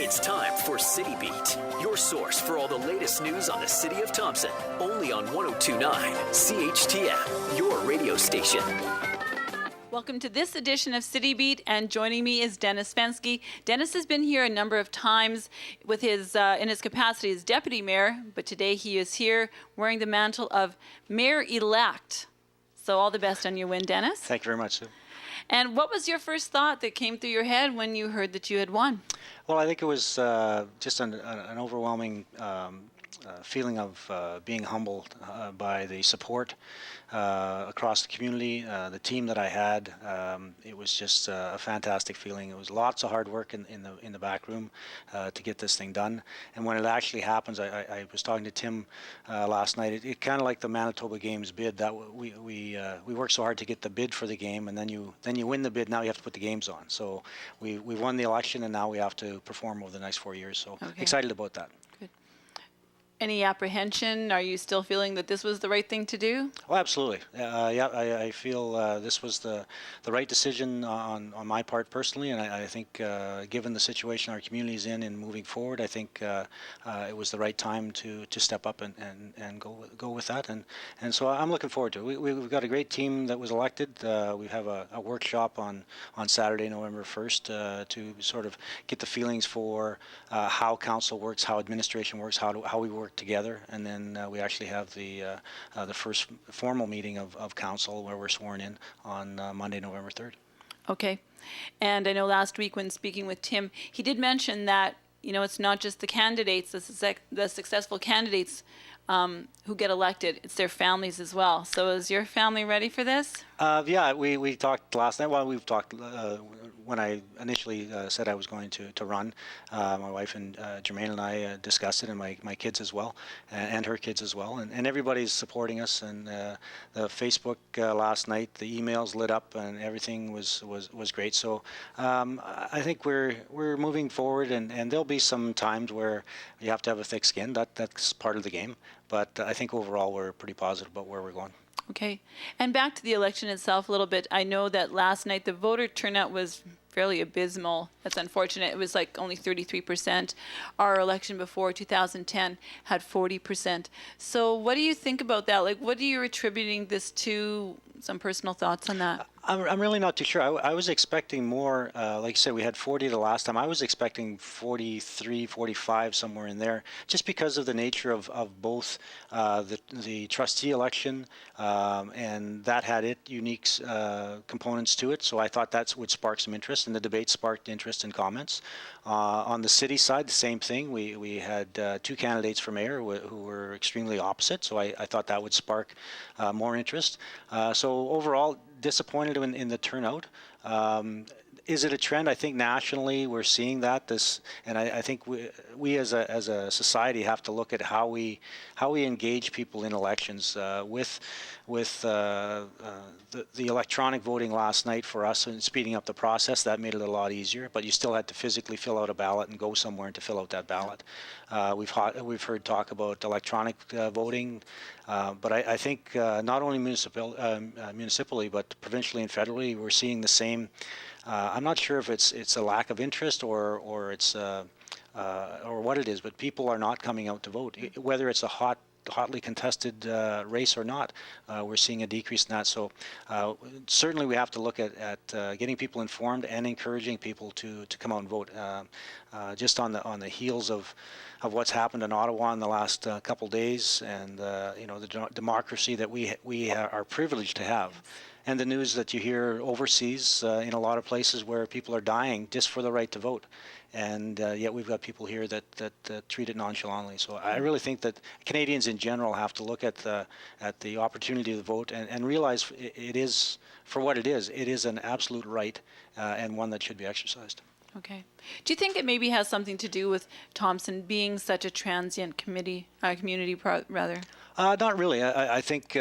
It's time for CityBeat, your source for all the latest news on the city of Thompson. Only on 102.9 CHTM, your radio station. Welcome to this edition of CityBeat, and joining me is Dennis Fenske. Dennis has been here a number of times with his in his capacity as deputy mayor, but today he is here wearing the mantle of mayor-elect. So all the best on your win, Dennis. Thank you very much, Sue. And what was your first thought that came through your head when you heard that you had won? Well, I think it was just an overwhelming feeling of being humbled by the support across the community, the team that I had. It was just a fantastic feeling. It was lots of hard work in the back room to get this thing done. And when it actually happens, I was talking to Tim last night. It kind of like the Manitoba Games bid. That we worked so hard to get the bid for the game, and then you win the bid. Now you have to put the games on. So we won the election, and now we have to perform over the next 4 years. So excited about that. Any apprehension? Are you still feeling that this was the right thing to do? Oh, absolutely. I feel this was the right decision on my part personally, and I think given the situation our community is in and moving forward, I think it was the right time to step up and go with that. And so I'm looking forward to it. We've got a great team that was elected. We have a workshop on Saturday, November 1st, to sort of get the feelings for how council works, how administration works, how we work together, and then we actually have the first formal meeting of council where we're sworn in on Monday, November 3rd. Okay. And I know last week when speaking with Tim, he did mention that, you know, it's not just the candidates, the successful candidates who get elected, it's their families as well. So is your family ready for this? Yeah, we talked last night. Well, we've talked when I initially said I was going to run. My wife and Jermaine and I discussed it, and my kids as well, and her kids as well, and everybody's supporting us. And the Facebook last night, the emails lit up, and everything was great. So I think we're moving forward, and there'll be some times where you have to have a thick skin. That's part of the game. But I think overall we're pretty positive about where we're going. Okay. And back to the election itself a little bit. I know that last night the voter turnout was fairly abysmal. That's unfortunate. It was like only 33%. Our election before 2010 had 40%. So what do you think about that? Like, what are you attributing this to? Some personal thoughts on that? I'm really not too sure. I was expecting more. Like you said, we had 40 the last time. I was expecting 43, 45, somewhere in there, just because of the nature of both the trustee election, and that had unique components to it. So I thought that would spark some interest, and the debate sparked interest and comments. On the city side, the same thing. We had two candidates for mayor who were extremely opposite, so I thought that would spark more interest. So overall, disappointed in the turnout. Is it a trend? I think nationally we're seeing that. And I think we as a society have to look at how we engage people in elections. With the electronic voting last night for us and speeding up the process, that made it a lot easier. But you still had to physically fill out a ballot and go somewhere to fill out that ballot. We've heard talk about electronic voting, but I think not only municipally but provincially and federally, we're seeing the same. I'm not sure if it's a lack of interest or it's or what it is, but people are not coming out to vote. Whether it's a hotly contested race or not, we're seeing a decrease in that. So certainly we have to look at getting people informed and encouraging people to come out and vote. Just on the heels of what's happened in Ottawa in the last couple days, and you know, the democracy that we are privileged to have. And the news that you hear overseas in a lot of places where people are dying just for the right to vote. And yet we've got people here that treat it nonchalantly. So I really think that Canadians in general have to look at the opportunity to vote and realize it is, for what it is an absolute right and one that should be exercised. Okay. Do you think it maybe has something to do with Thompson being such a transient community, rather? Not really. I think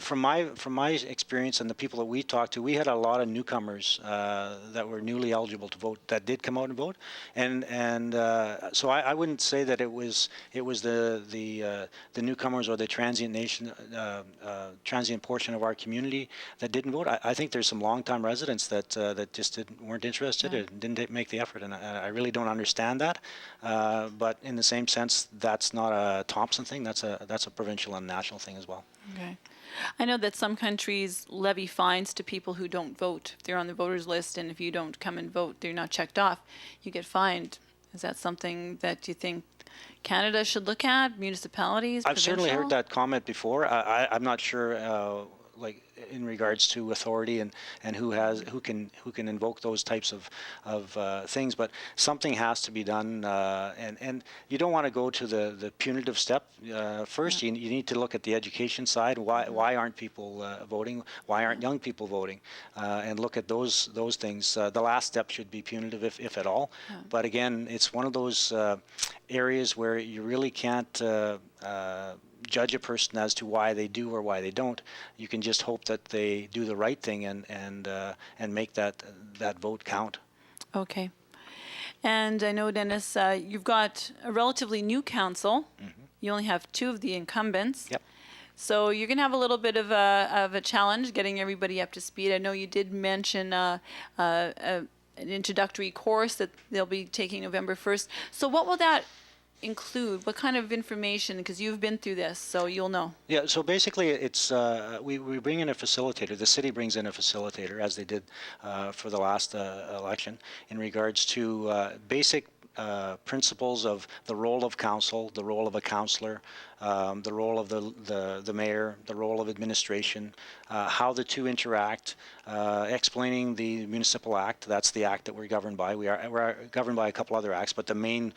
from my experience and the people that we talked to, we had a lot of newcomers that were newly eligible to vote that did come out and vote, and so I wouldn't say that it was the newcomers or the transient portion of our community that didn't vote. I think there's some longtime residents that just weren't interested and didn't make the effort, and I really don't understand that. But in the same sense, that's not a Thompson thing. That's a provincial and national thing as well. Okay. I know that some countries levy fines to people who don't vote. If they're on the voters list and if you don't come and vote, they're not checked off, you get fined. Is that something that you think Canada should look at, municipalities, I've certainly heard provincial? that comment before. I'm not sure, like in regards to authority and who can invoke those types of things, but something has to be done, and you don't want to go to the punitive step first. You need to look at the education side. Why aren't people voting? Why aren't young people voting? And look at those things. The last step should be punitive, if at all. But again, it's one of those areas where you really can't judge a person as to why they do or why they don't. You can just hope that they do the right thing and make that vote count. Okay. And I know, Dennis, you've got a relatively new council. You only have 2 of the incumbents. Yep. So you're going to have a little bit of a challenge getting everybody up to speed. I know you did mention an introductory course that they'll be taking November 1st. So what will that include? What kind of information? Because you've been through this, so you'll know. Yeah, so basically it's we bring in a facilitator. The city brings in a facilitator, as they did for the last election, in regards to basic principles of the role of council, the role of a councillor, the role of the mayor, the role of administration, how the two interact, explaining the municipal act. That's the act that we're governed by. We're governed by a couple other acts, but the main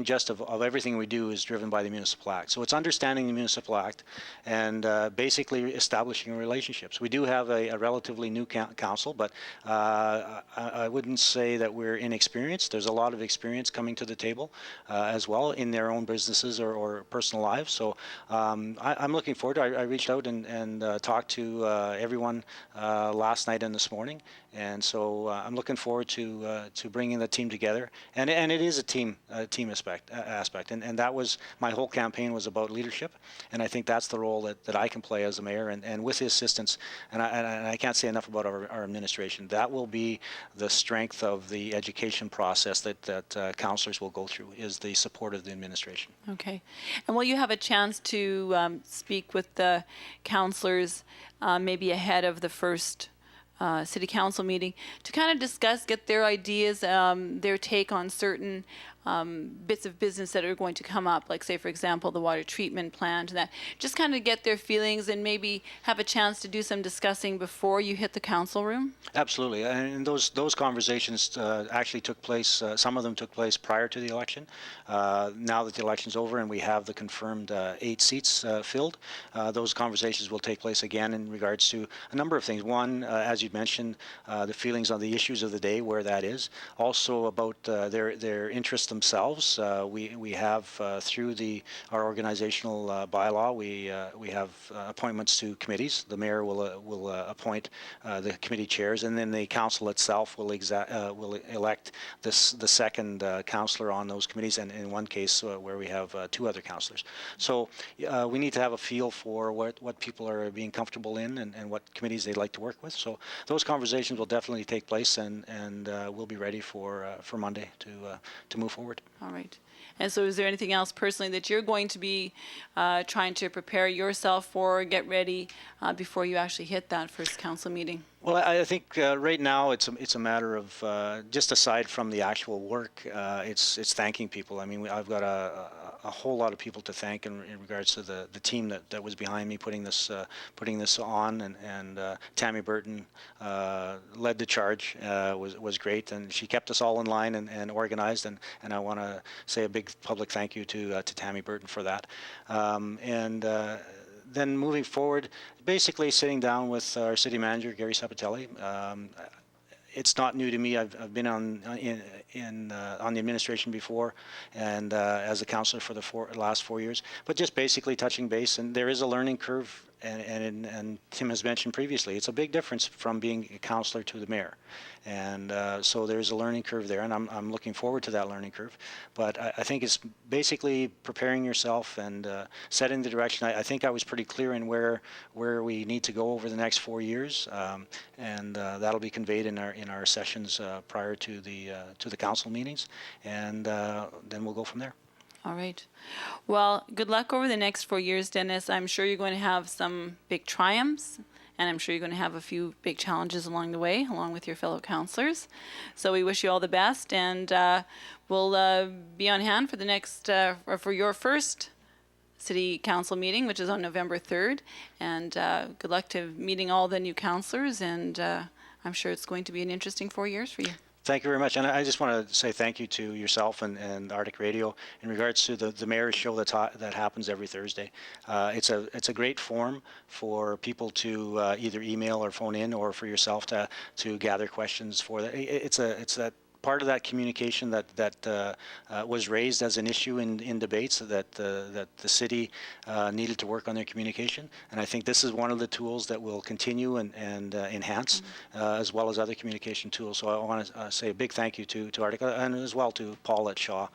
gist of everything we do is driven by the municipal act. So it's understanding the municipal act and basically establishing relationships. We do have a relatively new council, but I wouldn't say that we're inexperienced. There's a lot of experience coming to the table as well in their own businesses or personal lives. So I'm looking forward to it. I reached out and talked to everyone last night and this morning, and so I'm looking forward to bringing the team together. And it is a team aspect, and that was my whole campaign was about leadership, and I think that's the role that I can play as a mayor, and with the assistance, and I can't say enough about our administration. That will be the strength of the education process that councillors will go through, is the support of the administration. Okay. And will you have a chance to speak with the councillors maybe ahead of the first city council meeting to kind of discuss, get their ideas, their take on certain bits of business that are going to come up, like say, for example, the water treatment plant and that, just kind of get their feelings and maybe have a chance to do some discussing before you hit the council room? Absolutely. And those conversations actually took place, some of them took place prior to the election. Now that the election's over and we have the confirmed 8 seats filled, those conversations will take place again in regards to a number of things. One, as you mentioned, the feelings on the issues of the day, where that is. Also about their interests themselves. We have through our organizational bylaw, we have appointments to committees. The mayor will appoint the committee chairs, and then the council itself will elect the second councillor on those committees, and in one case where we have 2 other councillors. So we need to have a feel for what people are being comfortable in and what committees they'd like to work with. So those conversations will definitely take place, and we'll be ready for Monday to move forward. All right. And so is there anything else personally that you're going to be trying to prepare yourself for, get ready before you actually hit that first council meeting? Well, I think right now it's a matter of just aside from the actual work, it's thanking people. I mean, I've got a whole lot of people to thank in regards to the team that was behind me putting this on, and Tammy Burton led the charge, was great, and she kept us all in line and organized, and I want to say a big public thank you to Tammy Burton for that. Then moving forward, basically sitting down with our city manager, Gary Sapatelli. It's not new to me. I've been on the administration before, and as a councillor for the last 4 years. But just basically touching base, and there is a learning curve and Tim has mentioned previously, it's a big difference from being a councillor to the mayor. And so there's a learning curve there, and I'm looking forward to that learning curve. But I think it's basically preparing yourself and setting the direction. I think I was pretty clear in where we need to go over the next 4 years, and that'll be conveyed in our sessions prior to the council meetings, and then we'll go from there. All right. Well, good luck over the next 4 years, Dennis. I'm sure you're going to have some big triumphs, and I'm sure you're going to have a few big challenges along the way, along with your fellow councillors. So we wish you all the best, and we'll be on hand for the next, or for your first City Council meeting, which is on November 3rd. And good luck to meeting all the new councillors, and I'm sure it's going to be an interesting 4 years for you. Thank you very much. And I just want to say thank you to yourself and Arctic Radio in regards to the mayor's show that happens every Thursday. It's a great forum for people to either email or phone in, or for yourself to gather questions for that. It's that part of that communication that was raised as an issue in debates, that the city needed to work on their communication, and I think this is one of the tools that will continue and enhance, as well as other communication tools. So I want to say a big thank you to Arctic, and as well to Paul at Shaw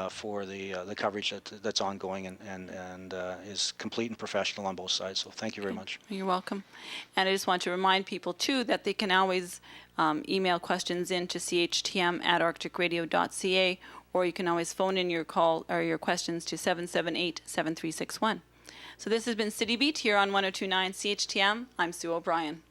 for the coverage that's ongoing and is complete and professional on both sides. So thank you very much. You're welcome. And I just want to remind people too that they can always email questions in to chtm@arcticradio.ca, or you can always phone in your call or your questions to 778-7361. So this has been CityBeat here on 102.9 CHTM. I'm Sue O'Brien.